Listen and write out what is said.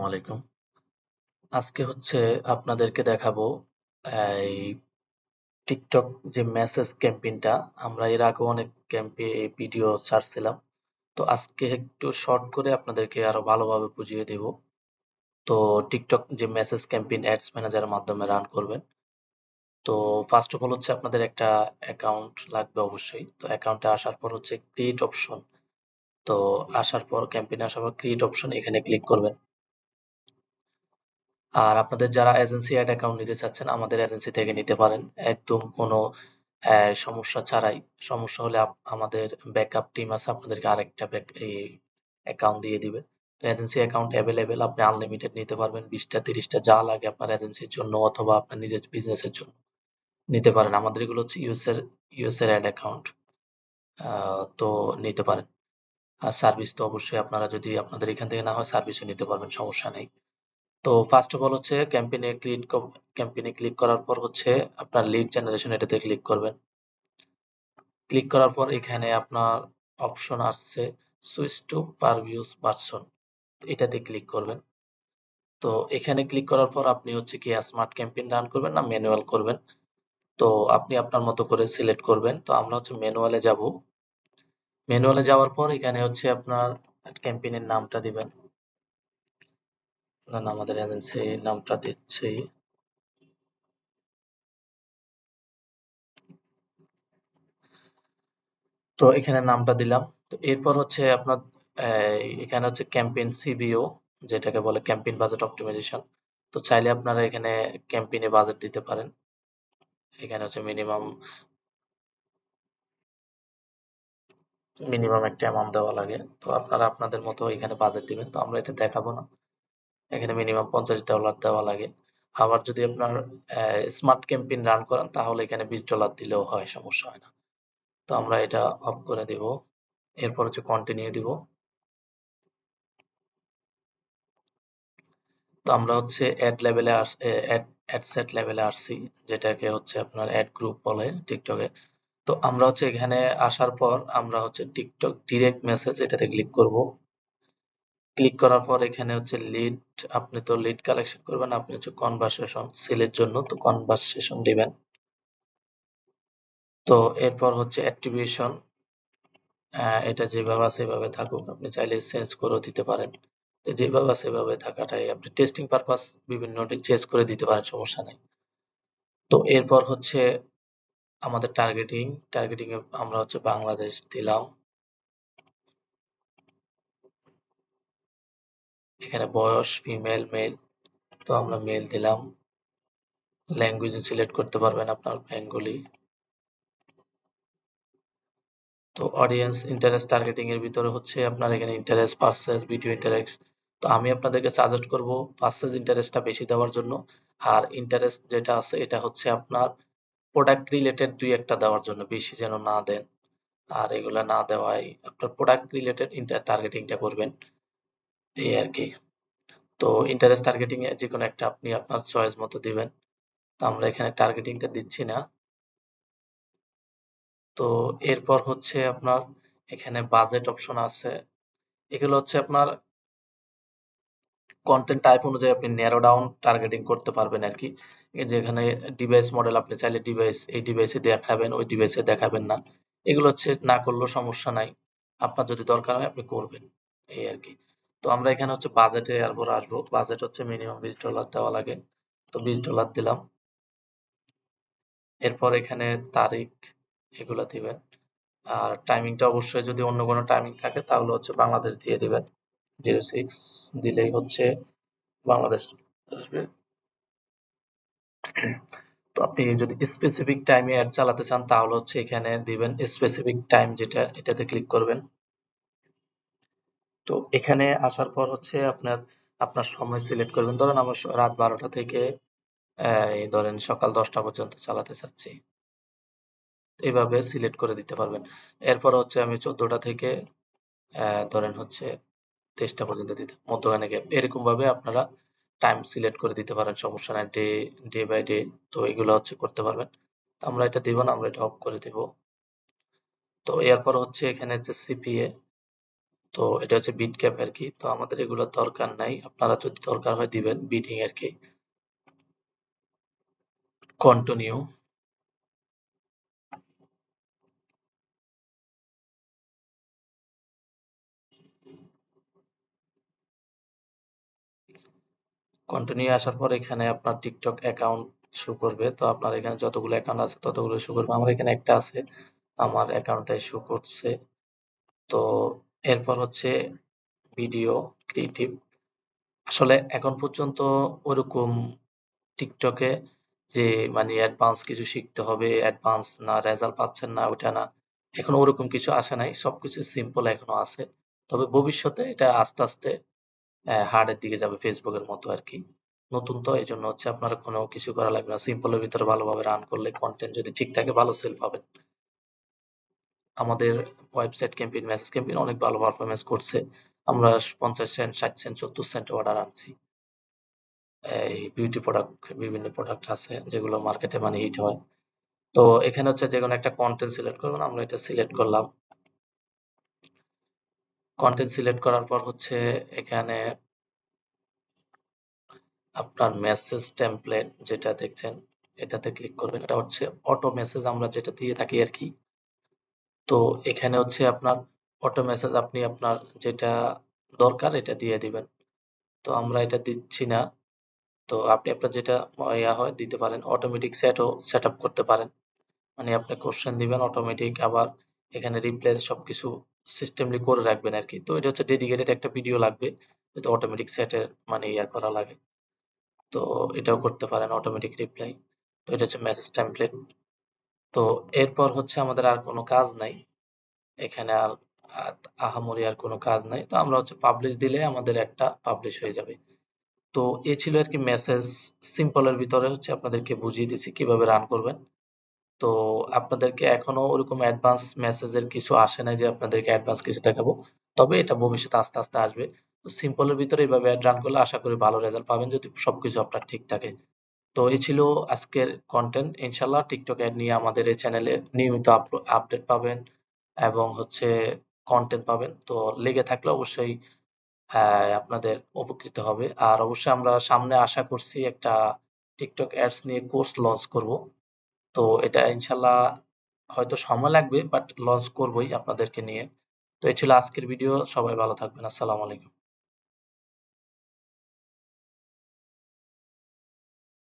আলাইকুম। আজকে আপনাদেরকে দেখাবো এই টিকটক যে মেসেজ ক্যাম্পেইনটা আমরা এর আগেও অনেক ভিডিও ছাড়ছিলাম। তো আজকে একটু শর্ট করে আপনাদেরকে আরো ভালোভাবে বুঝিয়ে দেব। তো টিকটক যে মেসেজ ক্যাম্পেইন অ্যাডস ম্যানেজারের মাধ্যমে রান করবেন। তো ফার্স্ট অফ অল আপনাদের একটা অ্যাকাউন্ট লাগবে অবশ্যই। তো অ্যাকাউন্টে আসার পর ক্রিয়েট অপশন। তো আসার পর ক্যাম্পেইনে আসার পর ক্রিয়েট অপশন এখানে ক্লিক করবেন। আর আপনাদের যারা এজেন্সি অ্যাড অ্যাকাউন্ট নিতে চাচ্ছেন আমাদের এজেন্সি থেকে নিতে পারেন একদম কোনো সমস্যা ছাড়াই। সমস্যা হলে আমাদের ব্যাকআপ টিম আছে আপনাদেরকে আরেকটা অ্যাকাউন্ট দিয়ে দিবে। তো এজেন্সি অ্যাকাউন্ট অ্যাভেলেবেল, আপনি আনলিমিটেড নিতে পারবেন, 20টা 30টা যা লাগে আপনার এজেন্সির জন্য অথবা আপনার নিজের বিজনেসের জন্য নিতে পারেন। আমাদের এগুলো হচ্ছে ইউএস এর অ্যাড অ্যাকাউন্ট, তো নিতে পারেন। আর সার্ভিস তো অবশ্যই আপনারা যদি আপনাদের এখান থেকে না হয় সার্ভিসও নিতে পারবেন, সমস্যা নেই। তো ফার্স্ট অফ অল ক্যাম্পেইনে ক্লিক করার পর আপনার লিড জেনারেশন এটাতে ক্লিক করবেন। ক্লিক করার পর এখানে আপনার অপশন আসছে switch to per views version, এটাতে ক্লিক করবেন। তো এখানে ক্লিক করার পর আপনি কি স্মার্ট ক্যাম্পেইন রান করবেন না ম্যানুয়াল করবেন, তো আপনি আপনার মতো করে সিলেক্ট করবেন। তো আমরা ম্যানুয়ালে যাব। ম্যানুয়ালে যাওয়ার পর এখানে আপনার ক্যাম্পেইনের নামটা দিবেন। না, আমাদের এজেন্সির নামটা দিচ্ছি। তো এখানে নামটা দিলাম। তো এরপর আপনার এখানে ক্যাম্পেইন সিবিও, যেটাকে বলে ক্যাম্পেইন বাজেট অপটিমাইজেশন। তো চাইলে আপনারা এখানে ক্যাম্পেইনে বাজেট দিতে পারেন। এখানে মিনিমাম মিনিমাম একটা অ্যামাউন্ট দেওয়া লাগে। তো আপনারা আপনাদের মতো এখানে বাজেট দিবেন। তো আমরা এটা দেখাবো না। এখানে মিনিমাম $50 দেওয়া লাগে। আবার যদি আপনার স্মার্ট ক্যাম্পেইন রান করেন তাহলে এখানে $20 দিলেও হয়, সমস্যা হয় না। তো আমরা এটা অফ করে দিব। এরপর কন্টিনিউ দিব। তো আমরা অ্যাড সেট লেভেলে আসছি, যেটাকে আপনার অ্যাড গ্রুপ বলে টিকটকে। তো আমরা এখানে আসার পর আমরা টিকটক ডিরেক্ট মেসেজ এটাতে ক্লিক করব। ক্লিক করার পর এখানে লিড, আপনি তো লিড কালেকশন করবেন, আপনি কনভারসেশন সেলের জন্য তো কনভারসেশন দিবেন। তো এরপর অ্যাট্রিবিউশন, এটা যেভাবে আছে এভাবে থাকুক, আপনি চাইলে চেঞ্জ করেও দিতে পারেন। যেভাবে আছে সেভাবে থাকাটাই, আপনি টেস্টিং পারপাস বিভিন্ন চেঞ্জ করে দিতে পারেন, সমস্যা নেই। তো এরপর আমাদের টার্গেটিং এ আমরা বাংলাদেশ দিলাম। এখানে বয়স ফিমেল মেল, তো আমরা মেল দিলাম। ল্যাঙ্গুয়েজ সিলেক্ট করতে পারবেন আপনার বেঙ্গলি। তো অডিয়েন্স ইন্টারেস্ট টার্গেটিং এর ভিতরে আপনার এখানে ইন্টারেস্ট পার্সেস ভিডিও ইন্টারেস্ট। তো আমি আপনাদেরকে সাজেস্ট করব পার্সেস ইন্টারেস্টটা বেশি দেওয়ার জন্য। আর ইন্টারেস্ট যেটা আছে এটা আপনার প্রোডাক্ট রিলেটেড দুই একটা দেওয়ার জন্য, বেশি যেন না দেন। আর এগুলা না দেওয়াই আপনার প্রোডাক্ট রিলেটেড টার্গেটিংটা করবেন, এই আর কি। তো ইন্টারেস্ট টার্গেটিং এ যেকোনো একটা আপনি আপনার চয়েস মতো দিবেন। তো আমরা এখানে টার্গেটিংটা দিচ্ছি না। তো এরপর আপনার এখানে বাজেট অপশন আছে। এগুলো আপনার কন্টেন্ট টাইপ অনুযায়ী আপনি ন্যারো ডাউন টার্গেটিং করতে পারবেন আর কি। যেখানে ডিভাইস মডেল আপনি চাইলে এই ডিভাইসে দেখাবেন, ওই ডিভাইসে দেখাবেন না। এগুলো না করলেও সমস্যা নাই। আপনার যদি দরকার হয় আপনি করবেন, এই আর কি। তো আমরা এখানে বাজেটে এরপর আসবো। বাজেট মিনিমাম $20 দেওয়া লাগে। তো $20 দিলাম। এরপর এখানে তারিখ এগুলা দিবেন। আর টাইমিংটা অবশ্যই যদি অন্য কোনো টাইমিং থাকে তাহলে বাংলাদেশ দিয়ে দিবেন। 06 দিলেই বাংলাদেশ আসবে। তো আপনি যদি স্পেসিফিক টাইমে অ্যাড চালাতে চান তাহলে এখানে দিবেন স্পেসিফিক টাইম, যেটা এটাতে ক্লিক করবেন। তো এখানে আসার পর আপনার আপনার সময় সিলেক্ট করবেন। ধরেন আমরা রাত 12টা থেকে এই ধরেন সকাল 10টা পর্যন্ত চালাতে চাচ্ছি, এইভাবে সিলেক্ট করে দিতে পারবেন। এরপর আমি 14টা থেকে ধরেন 23টা পর্যন্ত দিতে, মধ্যখানে গ্যাপ, এরকম ভাবে আপনারা টাইম সিলেক্ট করে দিতে পারেন, সমস্যা নাই। ডে বাই ডে, তো এগুলো করতে পারবেন। তো আমরা এটা দিব না, আমরা এটা অফ করে দিব। তো এরপর এখানে সিপিএ। তো এটা হচ্ছে বিটক্যাপ আর কি। তো আমাদের এগুলোর দরকার নাই, আপনারা যদি দরকার হয় দিবেন বিডিং আর কি। কন্টিনিউ। কন্টিনিউ আসার পর এখানে আপনার টিকটক অ্যাকাউন্ট শো করবে। তো আপনার এখানে যতগুলো অ্যাকাউন্ট আছে ততগুলো শো করবে। আমার এখানে একটা আছে, আমার অ্যাকাউন্টটাই শো করছে। তো এরপর হচ্ছে ভিডিও ক্রিয়েটিভ। আসলে এখন পর্যন্ত ওরকম টিকটকে যে মানে অ্যাডভান্স কিছু শিখতে হবে, অ্যাডভান্স না রেজাল্ট পাচ্ছেন না ওটা না, এখন ওরকম কিছু আসে নাই, সবকিছু সিম্পল এখনো আছে। তবে ভবিষ্যতে এটা আস্তে আস্তে হার্ডের দিকে যাবে, ফেসবুকের মতো আর কি। নতুন তো এই জন্য হচ্ছে আপনার কোনো কিছু করা লাগবে না, সিম্পলের ভিতরে ভালোভাবে রান করলে কন্টেন্ট যদি ঠিক থাকে ভালো সেল পাবেন। আমাদের ওয়েবসাইট ক্যাম্পেইন, মেসেজ ক্যাম্পেইন অনেক ভালো পারফরমেন্স করছে। আমরা 50 সেন্ট, 60 সেন্ট, 70 সেন্ট অর্ডার আনছি। এই বিউটি প্রোডাক্ট, বিভিন্ন প্রোডাক্ট আছে যেগুলো মার্কেটে মানে হিট হয়। তো এখানে হচ্ছে যেকোনো একটা কন্টেন্ট সিলেক্ট করবেন, আমরা এটা সিলেক্ট করলাম। কন্টেন্ট সিলেক্ট করার পর হচ্ছে এখানে আপনার মেসেজ টেমপ্লেট যেটা দেখছেন এটাতে ক্লিক করবেন। এটা হচ্ছে অটো মেসেজ আমরা যেটা দিয়ে থাকি আর কি। তো এখানে হচ্ছে আপনার অটো মেসেজ, আপনি আপনার যেটা দরকার এটা দিয়ে দিবেন। তো আমরা এটা দিচ্ছি না। তো আপনি আপনার যেটা ইয়া হয় দিতে পারেন। অটোমেটিক সেটও সেট আপ করতে পারেন। মানে আপনি কোশ্চেন দিবেন অটোমেটিক, আবার এখানে রিপ্লাই সবকিছু সিস্টেমলি করে রাখবেন আর কি। তো এটা হচ্ছে ডেডিকেটেড একটা ভিডিও লাগবে যেটা অটোমেটিক সেটের মানে ইয়া করা লাগে। তো এটাও করতে পারেন অটোমেটিক রিপ্লাই। তো এটা হচ্ছে মেসেজ টেমপ্লেট। তো এরপর হচ্ছে আমাদের আর কোনো কাজ নাই এখানে, আর আহামরি আর কোনো কাজ নাই। তো আমরা হচ্ছে পাবলিশ দিলে আমাদের একটা পাবলিশ হয়ে যাবে। তো এ ছিল আর কি মেসেজ। সিম্পলের ভিতরে হচ্ছে আপনাদেরকে বুঝিয়ে দিছি কিভাবে রান করবেন। তো আপনাদেরকে এখনো ওরকম অ্যাডভান্স মেসেজের কিছু আসে নাই যে আপনাদেরকে অ্যাডভান্স কিছু দেখাবো। তবে এটা ভবিষ্যতে আস্তে আস্তে আসবে। তো সিম্পলের ভিতরে এইভাবে অ্যাড রান করলে আশা করি ভালো রেজাল্ট পাবেন যদি সবকিছু আপনার ঠিক থাকে। তো এই ছিল আজকের কন্টেন্ট। ইনশাল্লাহ টিকটক অ্যাড নিয়ে আমাদের এই চ্যানেলে নিয়মিত আপডেট পাবেন এবং হচ্ছে কন্টেন্ট পাবেন। তো লেগে থাকলে অবশ্যই আপনাদের উপকৃত হবে। আর অবশ্যই আমরা সামনে আশা করছি একটা টিকটক অ্যাডস নিয়ে কোর্স লঞ্চ করব। তো এটা ইনশাল্লাহ হয়তো সময় লাগবে বাট লঞ্চ করবই আপনাদেরকে নিয়ে। তো এই ছিল আজকের ভিডিও। সবাই ভালো থাকবেন। আসসালামু আলাইকুম।